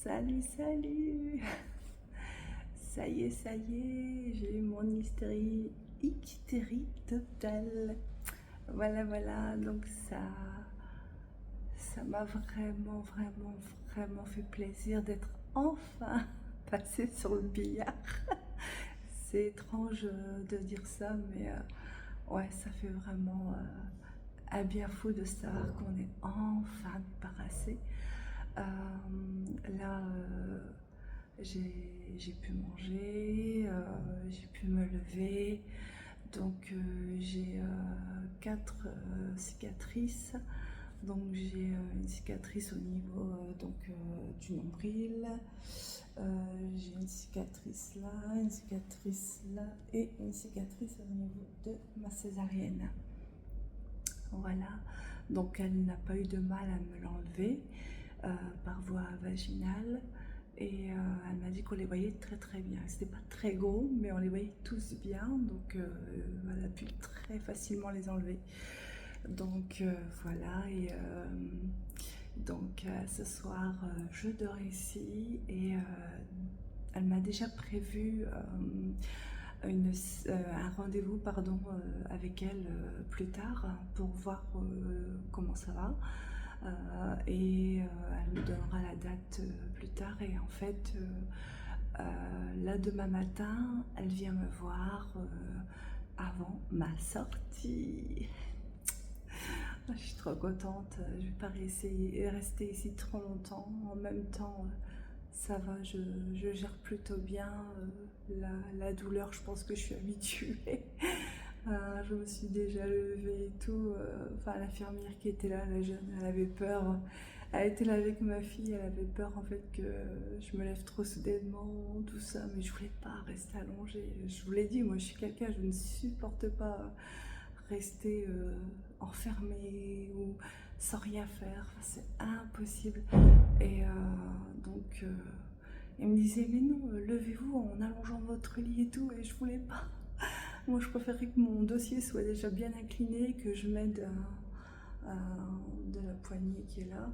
Salut, salut. Ça y est, j'ai eu mon ictérie totale. Voilà, voilà, donc ça m'a vraiment fait plaisir d'être enfin passée sur le billard. C'est étrange de dire ça, mais ouais, ça fait vraiment un bien fou de savoir qu'on est enfin débarrassé. Euh, là, j'ai pu manger, j'ai pu me lever. Donc j'ai quatre cicatrices. Donc j'ai une cicatrice au niveau du nombril. J'ai une cicatrice là et une cicatrice au niveau de ma césarienne. Voilà. Donc elle n'a pas eu de mal à me l'enlever par voie vaginale. Et elle m'a dit qu'on les voyait très bien. C'était pas très gros, mais on les voyait tous bien, donc elle a pu très facilement les enlever. Donc voilà, et donc ce soir je dors ici et elle m'a déjà prévu un rendez-vous avec elle plus tard pour voir comment ça va. Et elle me donnera la date plus tard. Et en fait, là, demain matin, elle vient me voir avant ma sortie. Je suis trop contente. Je vais pas rester ici trop longtemps. En même temps, ça va, je gère plutôt bien la douleur. Je pense que je suis habituée. Je me suis déjà levée et tout. Enfin, l'infirmière qui était là, la jeune, elle avait peur. Elle était là avec ma fille, elle avait peur en fait que je me lève trop soudainement, tout ça, mais je voulais pas rester allongée. Je vous l'ai dit, moi je suis quelqu'un, je ne supporte pas rester enfermée ou sans rien faire. Enfin, c'est impossible. Et donc, il me disait, mais non, levez-vous en allongeant votre lit et tout, et je voulais pas. Moi, je préférais que mon dossier soit déjà bien incliné, que je m'aide de la poignée qui est là.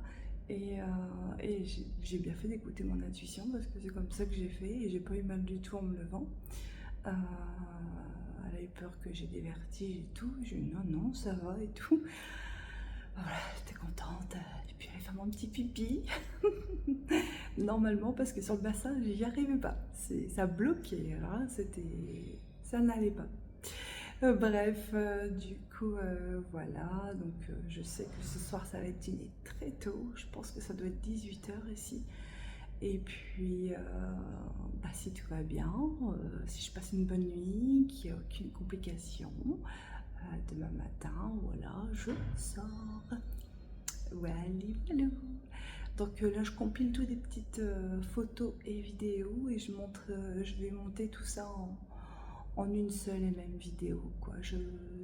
Et j'ai bien fait d'écouter mon intuition parce que c'est comme ça que j'ai fait et j'ai pas eu mal du tout en me levant. Euh, elle a eu peur que j'ai des vertiges et tout. J'ai dit non, ça va et tout. Voilà, j'étais contente. Et puis, j'allais faire mon petit pipi. Normalement, parce que sur le bassin, j'y arrivais pas. Ça bloquait. Alors là, ça n'allait pas. Bref, du coup, voilà. Donc, je sais que ce soir, ça va être dîner très tôt. Je pense que ça doit être 18 h ici. Et puis, si tout va bien, si je passe une bonne nuit, qu'il n'y a aucune complication, demain matin, voilà, je sors. Voilà, voilà. Donc là, je compile toutes des petites photos et vidéos et je vais monter tout ça en une seule et même vidéo, quoi.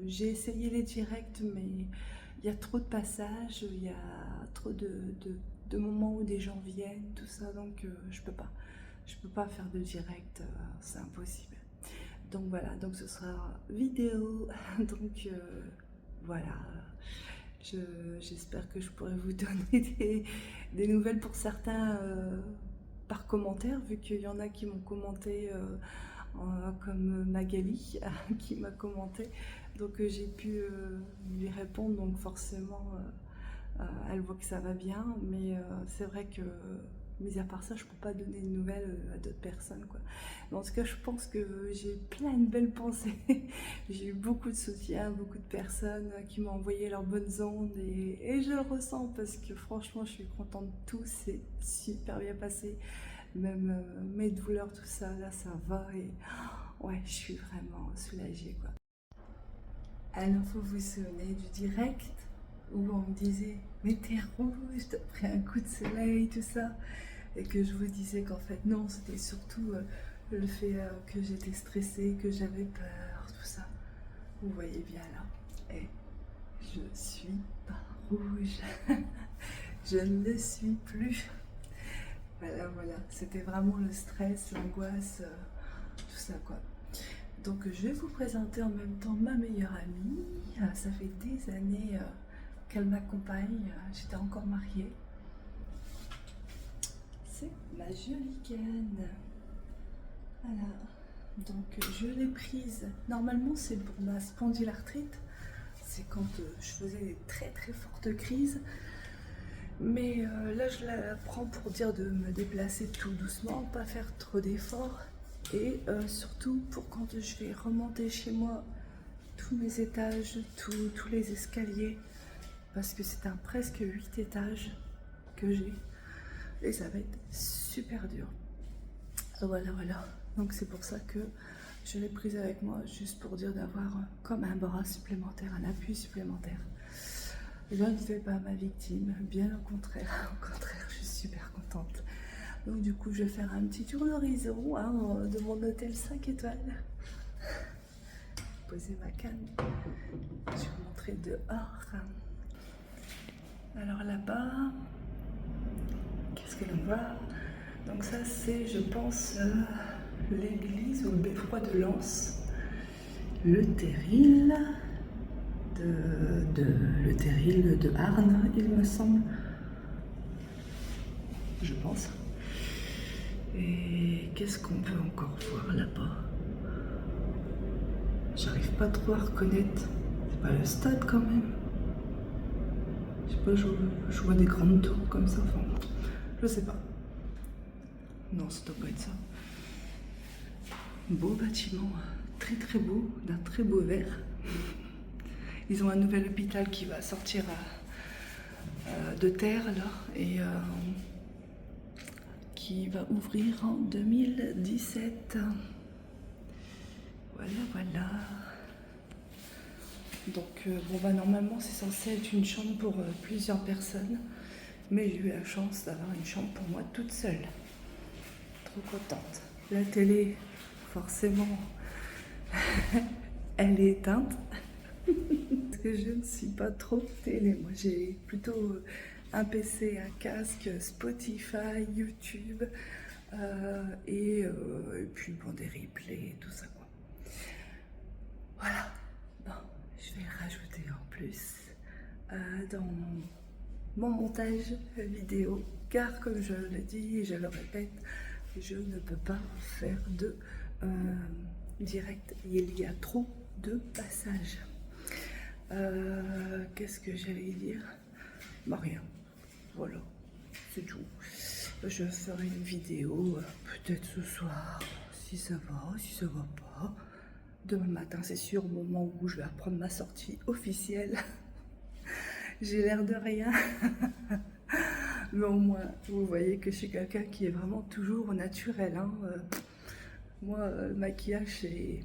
J'ai essayé les directs, mais il y a trop de passages, il y a trop de moments où des gens viennent, tout ça, donc je peux pas. Je peux pas faire de direct, c'est impossible. Donc voilà, donc ce sera vidéo, donc voilà. J'espère que je pourrai vous donner des nouvelles pour certains par commentaire, vu qu'il y en a qui m'ont commenté, comme Magali qui m'a commenté. Donc j'ai pu lui répondre, donc forcément elle voit que ça va bien, mais c'est vrai que mis à part ça, je peux pas donner de nouvelles à d'autres personnes, quoi. Mais en tout cas, je pense que j'ai plein de belles pensées. J'ai eu beaucoup de soutien, beaucoup de personnes qui m'ont envoyé leurs bonnes ondes et je le ressens parce que franchement, je suis contente de tout. C'est super bien passé. Même mes douleurs, tout ça, là, ça va et ouais, je suis vraiment soulagée, quoi. Alors, faut vous souvenir du direct où on me disait mais t'es rouge, t'as pris un coup de soleil, tout ça, et que je vous disais qu'en fait non, c'était surtout le fait que j'étais stressée, que j'avais peur, tout ça. Vous voyez bien là, et je suis pas rouge, je ne le suis plus. Voilà, voilà, c'était vraiment le stress, l'angoisse, tout ça, quoi. Donc je vais vous présenter en même temps ma meilleure amie. Ça fait des années qu'elle m'accompagne. J'étais encore mariée. c'est ma jolie canne. Voilà, donc je l'ai prise. Normalement, c'est pour ma spondylarthrite. C'est quand je faisais des très très fortes crises. Mais là, je la prends pour dire de me déplacer tout doucement, pas faire trop d'efforts. Et surtout pour quand je vais remonter chez moi tous mes étages, tous les escaliers. Parce que c'est un presque 8 étages que j'ai. Et ça va être super dur. Voilà, voilà. Donc c'est pour ça que je l'ai prise avec moi, juste pour dire d'avoir comme un bras supplémentaire, un appui supplémentaire. Je ne fais pas ma victime, bien au contraire, je suis super contente. Donc du coup, je vais faire un petit tour d'horizon de mon hôtel 5 étoiles. Poser ma canne. Je vais vous montrer dehors. Alors là-bas, qu'est-ce que l'on voit? Donc ça, c'est, je pense, l'église ou le beffroi de Lens. Le terril le terril de Arnes, il me semble. Je pense. Et qu'est-ce qu'on peut encore voir là-bas? J'arrive pas trop à reconnaître. C'est pas le stade quand même. Je sais pas, je vois des grandes tours comme ça. Enfin, je sais pas. Non, ça doit pas être ça. Beau bâtiment, très très beau, d'un très beau vert. Ils ont un nouvel hôpital qui va sortir de terre là et qui va ouvrir en 2017. Voilà, voilà. Donc bon bah normalement c'est censé être une chambre pour plusieurs personnes, mais j'ai eu la chance d'avoir une chambre pour moi toute seule. Trop contente. La télé, forcément, elle est éteinte. Parce que je ne suis pas trop télé. Moi j'ai plutôt un PC, un casque, Spotify, YouTube et puis bon, des replays, tout ça quoi. Voilà. Bon, je vais rajouter en plus dans mon montage vidéo, car comme je le dis et je le répète, je ne peux pas faire de direct. Il y a trop de passages. Qu'est-ce que j'allais dire? Bah rien. Voilà, c'est tout. Je ferai une vidéo peut-être ce soir, si ça va, si ça va pas. Demain matin, c'est sûr, au moment où je vais reprendre ma sortie officielle. J'ai l'air de rien. Mais au moins, vous voyez que je suis quelqu'un qui est vraiment toujours au naturel. Hein. Moi, le maquillage, c'est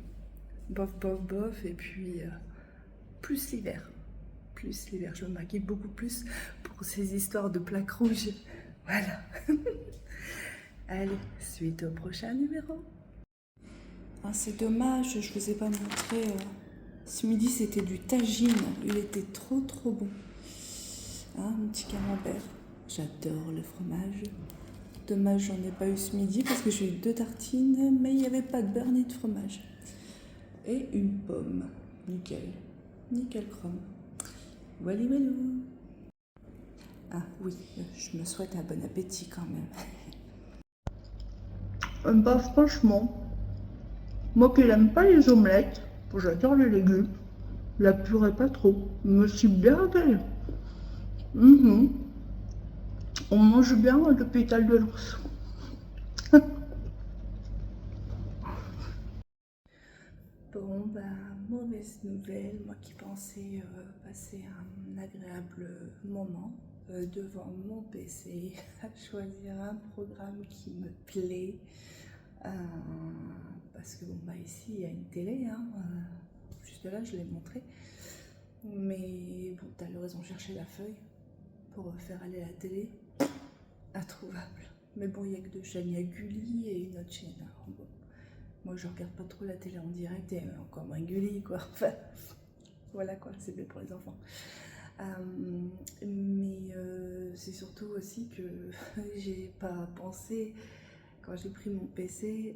bof, bof, bof. Et puis, plus l'hiver. Plus l'hiver. Je me maquille beaucoup plus pour ces histoires de plaques rouges. Voilà. Allez, suite au prochain numéro. Ah, c'est dommage, je vous ai pas montré. Ce midi, c'était du tagine. Il était trop, trop bon. Hein, un petit camembert. J'adore le fromage. Dommage, j'en ai pas eu ce midi parce que j'ai eu 2 tartines, mais il n'y avait pas de beurre ni de fromage. Et une pomme. Nickel. Nickel chrome. Voilà, voilà. Ah oui, je me souhaite un bon appétit quand même. Bah franchement, moi qui n'aime pas les omelettes, j'adore les légumes, la purée pas trop, je me suis bien régalée. Mhm. On mange bien à l'hôpital de Lens. Bon, bah, mauvaise nouvelle, moi qui pensais passer un agréable moment devant mon PC, à choisir un programme qui me plaît, euh, parce que bon, bah ici il y a une télé, hein, juste là je l'ai montré, mais bon, t'as le raison de chercher la feuille pour faire aller la télé, introuvable. Mais bon, il n'y a que 2 chaînes, il y a Gulli et une autre chaîne. Alors, bon. Moi, je regarde pas trop la télé en direct et encore moins Gulli, quoi. Enfin, voilà quoi, c'est bien pour les enfants. Mais c'est surtout aussi que j'ai pas pensé, quand j'ai pris mon PC,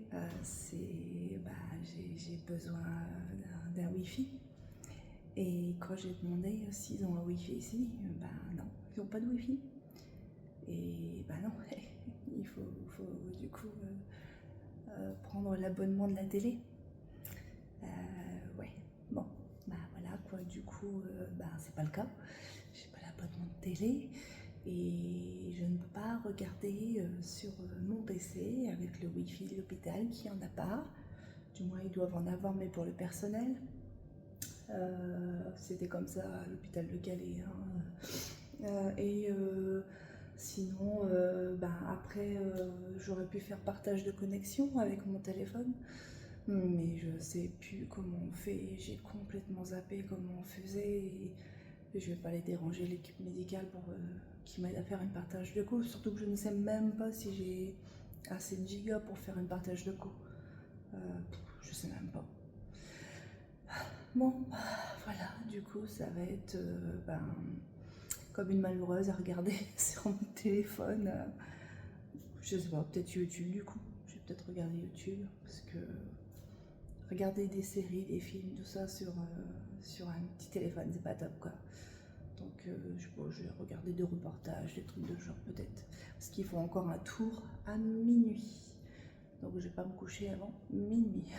j'ai besoin d'un Wi-Fi. Et quand j'ai demandé s'ils ont un Wi-Fi ici, non, ils n'ont pas de Wi-Fi. Et non, il il faut du coup prendre l'abonnement de la télé. Ouais, bon, bah voilà quoi, du coup, bah c'est pas le cas. J'ai pas l'abonnement de télé et je ne peux pas regarder sur mon PC avec le wifi de l'hôpital qui en a pas. Du moins, ils doivent en avoir, mais pour le personnel. C'était comme ça à l'hôpital de Calais. Hein. Sinon, ben après, j'aurais pu faire partage de connexion avec mon téléphone, mais je sais plus comment on fait. J'ai complètement zappé comment on faisait et je vais pas les déranger, l'équipe médicale, pour qui m'aide à faire un partage de co. Surtout que je ne sais même pas si j'ai assez de gigas pour faire un partage de co. Je sais même pas. Bon, voilà, du coup, ça va être comme une malheureuse à regarder sur mon téléphone. Je sais pas, peut-être YouTube du coup. Je vais peut-être regarder YouTube parce que regarder des séries, des films, tout ça sur un petit téléphone, c'est pas top quoi. Donc je vais regarder des reportages, des trucs de genre peut-être. Parce qu'ils font encore un tour à minuit. Donc je vais pas me coucher avant minuit.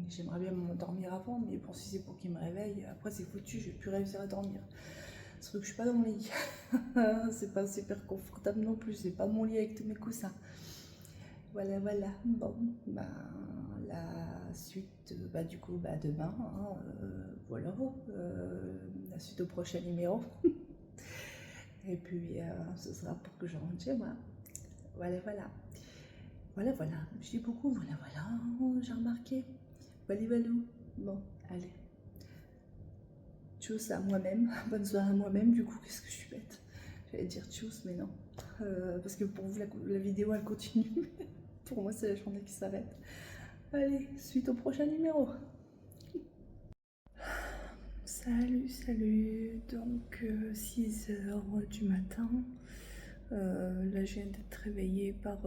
J'aimerais bien m'endormir avant, mais bon, si c'est pour qu'il me réveille, après c'est foutu, je vais plus réussir à dormir. Surtout que je suis pas dans mon lit. C'est pas super confortable non plus, c'est pas mon lit avec tous mes coussins. Voilà, voilà. Bon, bah la suite, bah du coup, bah demain, hein, voilà, la suite au prochain numéro. Et puis ce sera pour que je rentre chez moi. Voilà, voilà. Voilà, voilà. Je dis beaucoup, voilà, voilà, j'ai remarqué. Valou, valou. Bon, allez. Tchuss à moi-même. Bonne soirée à moi-même, du coup, qu'est-ce que je suis bête. J'allais dire tchuss, mais non. Parce que pour vous, la vidéo, elle continue. Pour moi, c'est la journée qui s'arrête. Allez, suite au prochain numéro. Salut, salut. Donc, 6h du matin. Là, je viens d'être réveillée par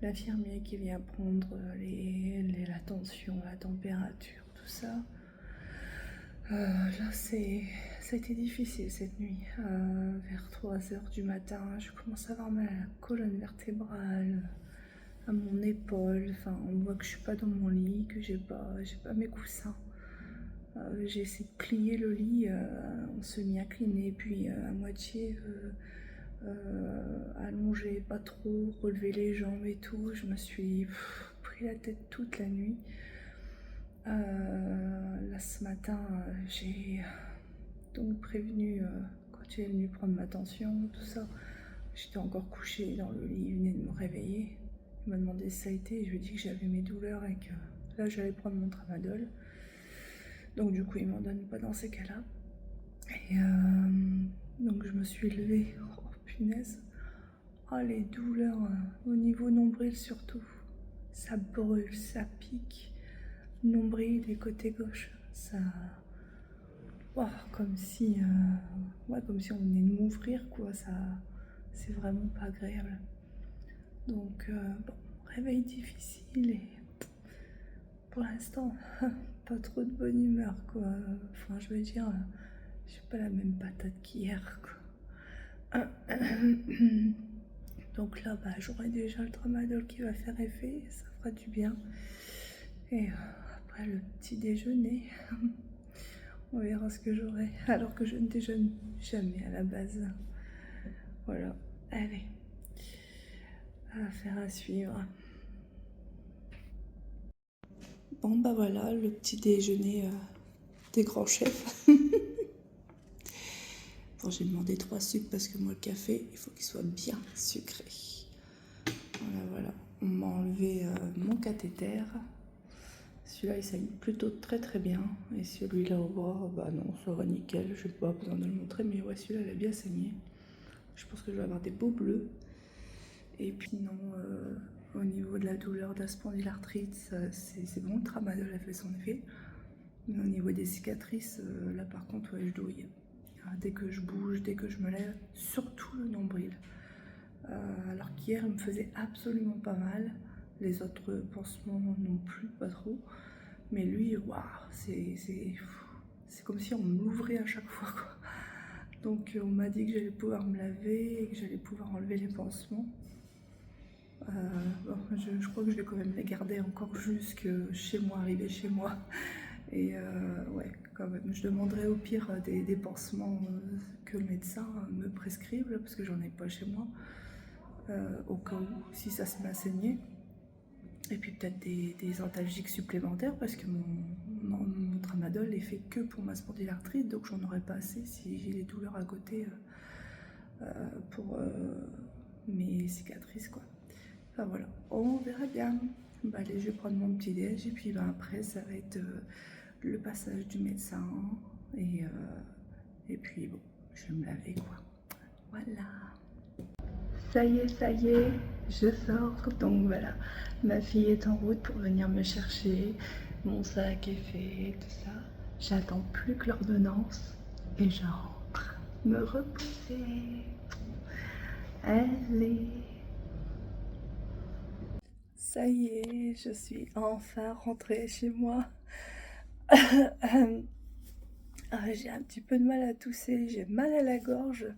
l'infirmier qui vient prendre la tension, la température, tout ça. Là, ça a été difficile cette nuit. Vers 3h du matin, je commence à avoir mal à la colonne vertébrale, à mon épaule. Enfin, on voit que je suis pas dans mon lit, que j'ai pas mes coussins. J'ai essayé de plier le lit en semi-incliné, puis à moitié allongé, pas trop, relever les jambes et tout. Je me suis pris la tête toute la nuit. Là ce matin, j'ai donc prévenu quand il est venu prendre ma tension, tout ça. J'étais encore couchée dans le lit, il venait de me réveiller. Il m'a demandé si ça a été, et je lui ai dit que j'avais mes douleurs et que là j'allais prendre mon tramadol. Donc du coup il m'en donne pas dans ces cas-là. Et donc je me suis levée, oh punaise, oh les douleurs au niveau nombril surtout, ça brûle, ça pique, nombril et côté gauche, ça, oh, comme si on venait de m'ouvrir quoi, ça, c'est vraiment pas agréable. Donc bon, réveil difficile et pour l'instant pas trop de bonne humeur quoi. Enfin je veux dire, j'ai pas la même patate qu'hier quoi. Donc là bah j'aurai déjà le tramadol qui va faire effet, ça fera du bien. Et après le petit déjeuner, on verra ce que j'aurai, alors que je ne déjeune jamais à la base. Voilà, allez, affaire à suivre. Bon bah voilà, le petit déjeuner des grands chefs. Bon, j'ai demandé 3 sucres parce que moi le café, il faut qu'il soit bien sucré. Voilà, voilà. On m'a enlevé mon cathéter. Celui-là, il saigne plutôt très très bien. Et celui-là au bras, bah non, ça va nickel. Je n'ai pas besoin de le montrer, mais ouais, celui-là, il a bien saigné. Je pense que je vais avoir des beaux bleus. Et puis non, au niveau de la douleur de la spondylarthrite, c'est bon, le tramadol a fait son effet. Mais au niveau des cicatrices, là par contre, ouais, je douille. Dès que je bouge, dès que je me lève, surtout le nombril. Alors qu'hier, il me faisait absolument pas mal. Les autres pansements non plus, pas trop. Mais lui, waouh, c'est comme si on m'ouvrait à chaque fois, quoi. Donc on m'a dit que j'allais pouvoir me laver et que j'allais pouvoir enlever les pansements. Bon, je crois que je vais quand même les garder encore jusque chez moi, arriver chez moi. Et ouais, quand même, je demanderai au pire des pansements que le médecin me prescribe, là, parce que j'en ai pas chez moi, au cas où, si ça se met à saigner. Et puis peut-être des antalgiques supplémentaires, parce que mon tramadol est fait que pour ma spondylarthrite, donc j'en aurai pas assez si j'ai les douleurs à côté pour mes cicatrices, quoi. Enfin voilà, on verra bien. Bah allez, je vais prendre mon petit déj et puis bah, après ça va être le passage du médecin et puis bon, je vais me laver quoi. Voilà. Ça y est, je sors. Donc voilà, ma fille est en route pour venir me chercher. Mon sac est fait, tout ça. J'attends plus que l'ordonnance et je rentre me reposer. Allez. Ça y est, je suis enfin rentrée chez moi. J'ai un petit peu de mal à tousser, j'ai mal à la gorge.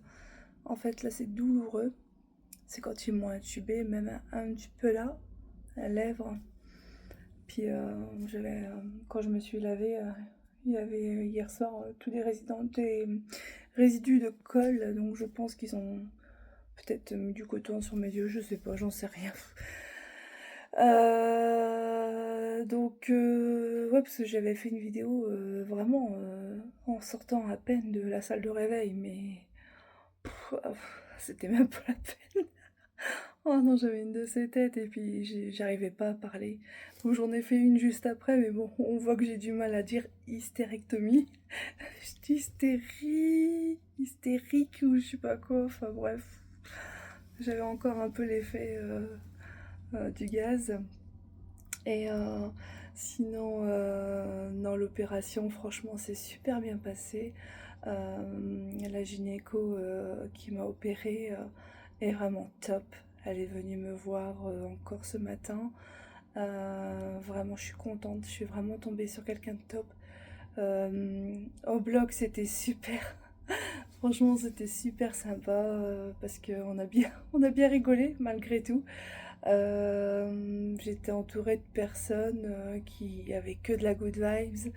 En fait, là, c'est douloureux. C'est quand ils m'ont intubé, même un petit peu là, à la lèvre. Puis, quand je me suis lavée, il y avait hier soir des résidus de colle. Donc, je pense qu'ils ont peut-être mis du coton sur mes yeux, je sais pas, j'en sais rien. Ouais, parce que j'avais fait une vidéo vraiment en sortant à peine de la salle de réveil, mais c'était même pas la peine. Oh non, j'avais une de ces têtes et puis j'arrivais pas à parler. Donc j'en ai fait une juste après, mais bon, on voit que j'ai du mal à dire hystérectomie. Je dis hystérique ou je sais pas quoi, enfin bref. J'avais encore un peu l'effet du gaz. Et sinon, dans l'opération, franchement, c'est super bien passé. La gynéco qui m'a opérée est vraiment top. Elle est venue me voir encore ce matin. Vraiment, je suis contente. Je suis vraiment tombée sur quelqu'un de top. Au bloc, c'était super. Franchement, c'était super sympa parce qu'on a on a bien rigolé malgré tout. J'étais entourée de personnes qui avaient que de la good vibes.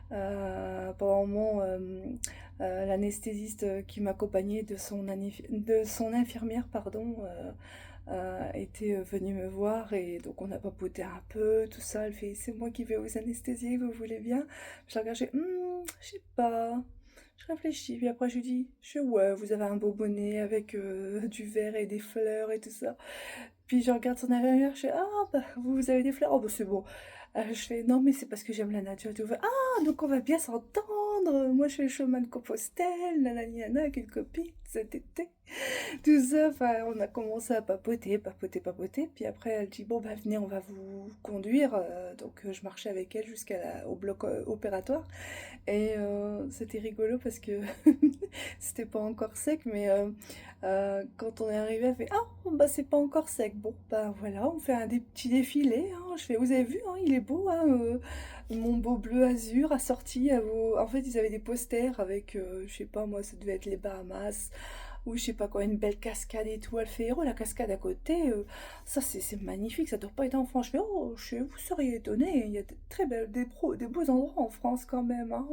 Pendant un moment, l'anesthésiste qui m'accompagnait de son infirmière, pardon, était venue me voir et donc on a papoté un peu, tout ça. Elle fait c'est moi qui vais aux anesthésies, vous voulez bien? Je la regarde, je sais pas. Je réfléchis, puis après je lui dis, ouais, vous avez un beau bonnet avec du verre et des fleurs et tout ça. Puis je regarde son infirmière, je fais ah bah vous avez des fleurs, oh bah c'est bon. Je fais non mais c'est parce que j'aime la nature et tout. Ah donc on va bien s'entendre. Moi je fais le chemin de Compostelle, nanani nana avec une copine cet été. Tout ça, enfin on a commencé à papoter. Puis après elle dit bon bah venez on va vous conduire. Donc je marchais avec elle au bloc opératoire. Et c'était rigolo parce que c'était pas encore sec, mais quand on est arrivé, elle fait ah bah c'est pas encore sec. Bon bah voilà, on fait un des petits défilés. Hein. Je fais vous avez vu, hein, il est beau, hein, mon beau bleu azur assorti à vos. En fait, ils avaient des posters avec, je sais pas moi, ça devait être les Bahamas ou je sais pas quoi, une belle cascade et tout. Elle fait oh la cascade à côté, ça c'est magnifique, ça doit pas être en France. Je fais oh vous seriez étonné, il y a de très belles, des beaux endroits en France quand même. Hein.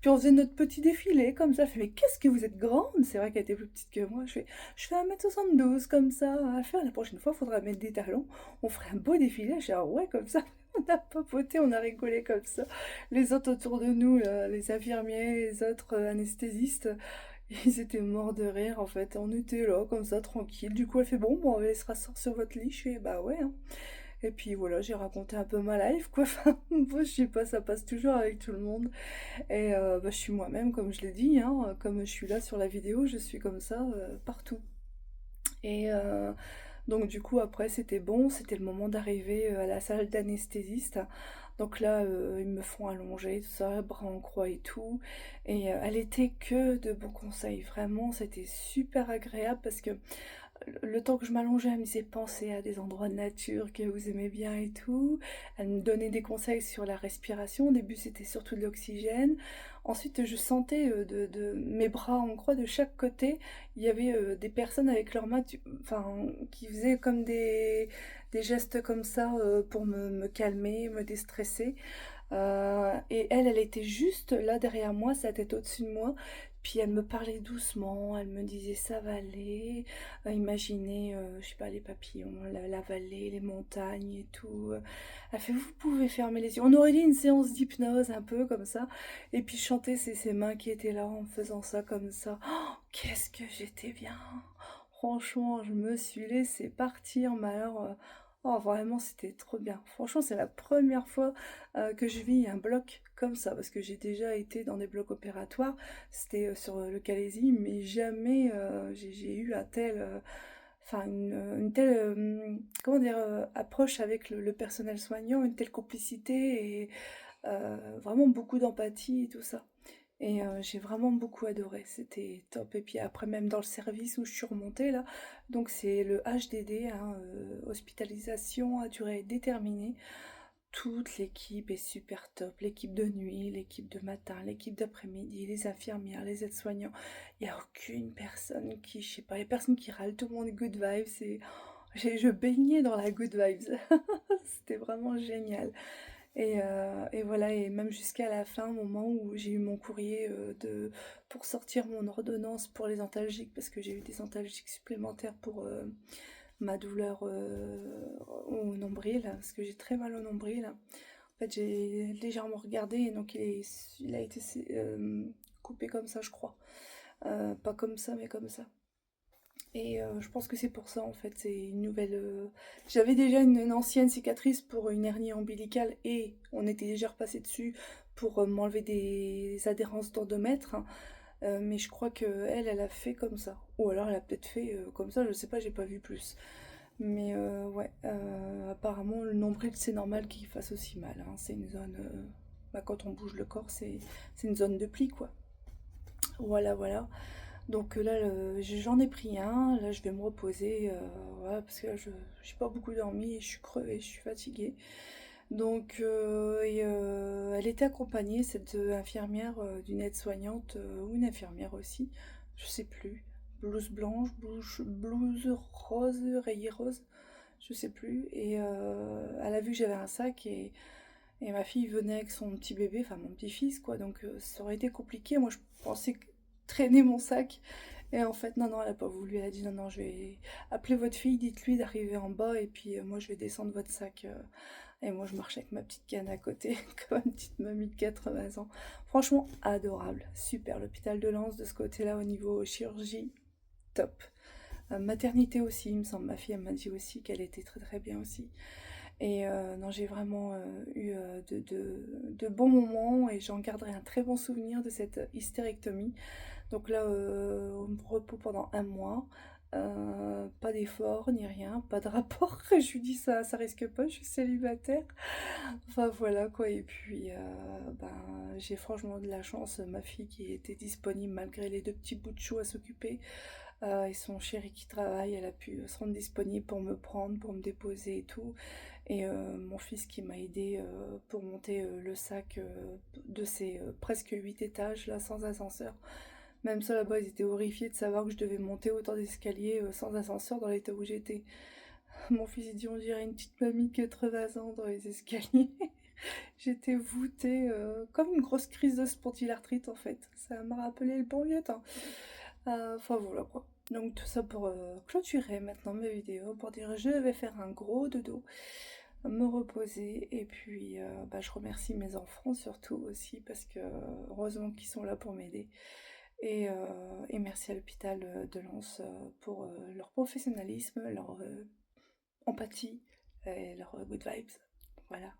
Puis on faisait notre petit défilé comme ça. Elle fait mais qu'est-ce que vous êtes grande? C'est vrai qu'elle était plus petite que moi. Je fais 1m72 comme ça. Elle fait la prochaine fois, il faudra mettre des talons. On ferait un beau défilé. Je fais ah ouais comme ça. On a papoté, on a rigolé comme ça. Les autres autour de nous, là, les infirmiers, les autres anesthésistes, ils étaient morts de rire en fait. On était là comme ça, tranquille. Du coup, elle fait bon, on va se rasseoir sur votre lit. Je fais bah ouais. Hein. Et puis voilà, j'ai raconté un peu ma life quoi. Enfin, moi, je sais pas, ça passe toujours avec tout le monde. Et bah, je suis moi-même, comme je l'ai dit. Hein, comme je suis là sur la vidéo, je suis comme ça partout. Et donc du coup après c'était bon, c'était le moment d'arriver à la salle d'anesthésiste. Donc là ils me font allonger, tout ça, bras en croix et tout. Et elle était que de bons conseils, vraiment c'était super agréable parce que le temps que je m'allongeais, elle me disait pensez à des endroits de nature que vous aimez bien et tout. Elle me donnait des conseils sur la respiration. Au début, c'était surtout de l'oxygène. Ensuite, je sentais de mes bras en croix de chaque côté, il y avait des personnes avec leurs mains, enfin, qui faisaient comme des gestes comme ça pour me calmer, me déstresser. Et elle était juste là derrière moi, sa tête au-dessus de moi. Puis elle me parlait doucement, elle me disait ça va aller, imaginez, je sais pas, les papillons, la vallée, les montagnes et tout. Elle fait, vous pouvez fermer les yeux. On aurait dit une séance d'hypnose un peu comme ça. Et puis chanter, c'est ses mains qui étaient là en faisant ça comme ça. Oh, qu'est-ce que j'étais bien! Franchement, je me suis laissée partir, mais alors, oh, vraiment, c'était trop bien. Franchement, c'est la première fois que je vis un bloc comme ça, parce que j'ai déjà été dans des blocs opératoires, c'était sur le Calaisis, mais jamais j'ai eu un tel, enfin une telle, comment dire, approche avec le personnel soignant, une telle complicité et vraiment beaucoup d'empathie et tout ça. Et j'ai vraiment beaucoup adoré, c'était top. Et puis après, même dans le service où je suis remontée là, donc c'est le HDD, hein, hospitalisation à durée déterminée. Toute l'équipe est super top, l'équipe de nuit, l'équipe de matin, l'équipe d'après-midi, les infirmières, les aides-soignants. Il n'y a aucune personne qui, je sais pas, les personnes qui râlent, tout le monde est good vibes. Je baignais dans la good vibes. C'était vraiment génial. Et voilà, et même jusqu'à la fin, au moment où j'ai eu mon courrier pour sortir mon ordonnance pour les antalgiques, parce que j'ai eu des antalgiques supplémentaires pour ma douleur au nombril, parce que j'ai très mal au nombril. En fait, j'ai légèrement regardé, et donc il a été coupé comme ça, je crois. Pas comme ça, mais comme ça. Et je pense que c'est pour ça, en fait, c'est une nouvelle... J'avais déjà une ancienne cicatrice pour une hernie ombilicale et on était déjà repassé dessus pour m'enlever des adhérences d'endomètre. Hein. Mais je crois que elle a fait comme ça. Ou alors elle a peut-être fait comme ça, je sais pas, j'ai pas vu plus. Mais ouais, apparemment le nombril c'est normal qu'il fasse aussi mal. Hein. C'est une zone... bah, quand on bouge le corps, c'est une zone de pli, quoi. Voilà, voilà. Donc là, j'en ai pris un. Là, je vais me reposer. Voilà, parce que là, je n'ai pas beaucoup dormi et je suis crevée, je suis fatiguée. Donc, elle était accompagnée, cette infirmière, d'une aide-soignante ou une infirmière aussi. Je sais plus. Blouse blanche, blouse rose, rayée rose. Je sais plus. Et elle a vu que j'avais un sac et ma fille venait avec son petit bébé, enfin mon petit-fils, quoi. Donc ça aurait été compliqué. Moi, je pensais traîner mon sac. Et en fait, non, non, elle a pas voulu. Elle a dit non, non, je vais appeler votre fille, dites-lui d'arriver en bas et puis moi, je vais descendre votre sac. Et moi, je marchais avec ma petite canne à côté, comme une petite mamie de 80 ans. Franchement, adorable. Super. L'hôpital de Lens, de ce côté-là, au niveau chirurgie, top. Maternité aussi, il me semble. Ma fille, elle m'a dit aussi qu'elle était très très bien aussi. Et non, j'ai vraiment eu de bons moments et j'en garderai un très bon souvenir de cette hystérectomie. Donc là, on me repos pendant un mois. Pas d'effort ni rien, pas de rapport. Je lui dis ça risque pas, je suis célibataire. Enfin voilà quoi. Et puis ben, j'ai franchement de la chance, ma fille qui était disponible malgré les deux petits bouts de chou à s'occuper. Et son chéri qui travaille, elle a pu se rendre disponible pour me prendre, pour me déposer et tout. Et mon fils qui m'a aidé pour monter le sac de ses presque 8 étages là sans ascenseur. Même ça là-bas, ils étaient horrifiés de savoir que je devais monter autant d'escaliers sans ascenseur dans l'état où j'étais. Mon fils il dit on dirait une petite mamie de 80 ans dans les escaliers. J'étais voûtée comme une grosse crise de spondylarthrite en fait. Ça m'a rappelé le bon vieux temps. Enfin voilà quoi. Donc tout ça pour clôturer maintenant mes vidéos, pour dire je vais faire un gros dodo, me reposer et puis bah, je remercie mes enfants surtout aussi parce que heureusement qu'ils sont là pour m'aider. Et merci à l'hôpital de Lens pour leur professionnalisme, leur empathie et leur good vibes. Voilà.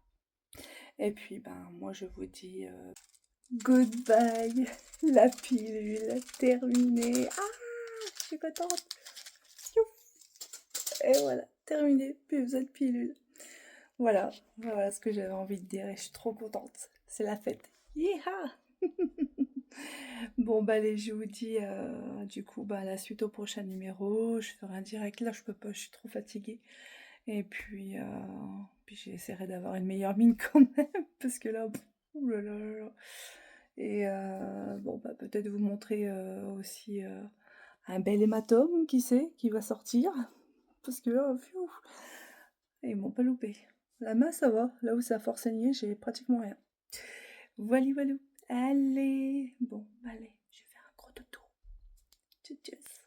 Et puis ben moi je vous dis goodbye, la pilule terminée. Ah, je suis contente. Et voilà, terminé, plus besoin de pilule. Voilà, voilà ce que j'avais envie de dire et je suis trop contente. C'est la fête. Yeeha. Bon, bah, allez, je vous dis, du coup, bah, la suite au prochain numéro. Je ferai un direct. Là, je peux pas, je suis trop fatiguée. Et puis j'essaierai d'avoir une meilleure mine quand même, parce que là, ouh là là là là. Et bon, bah, peut-être vous montrer aussi un bel hématome, qui sait, qui va sortir. Parce que là, pfiou, ils m'ont pas loupé. La main, ça va. Là où ça a fort saigné, j'ai pratiquement rien. Voilà, voilà. Allez, bon, allez, je vais faire un gros dodo. Tchuss, tchuss.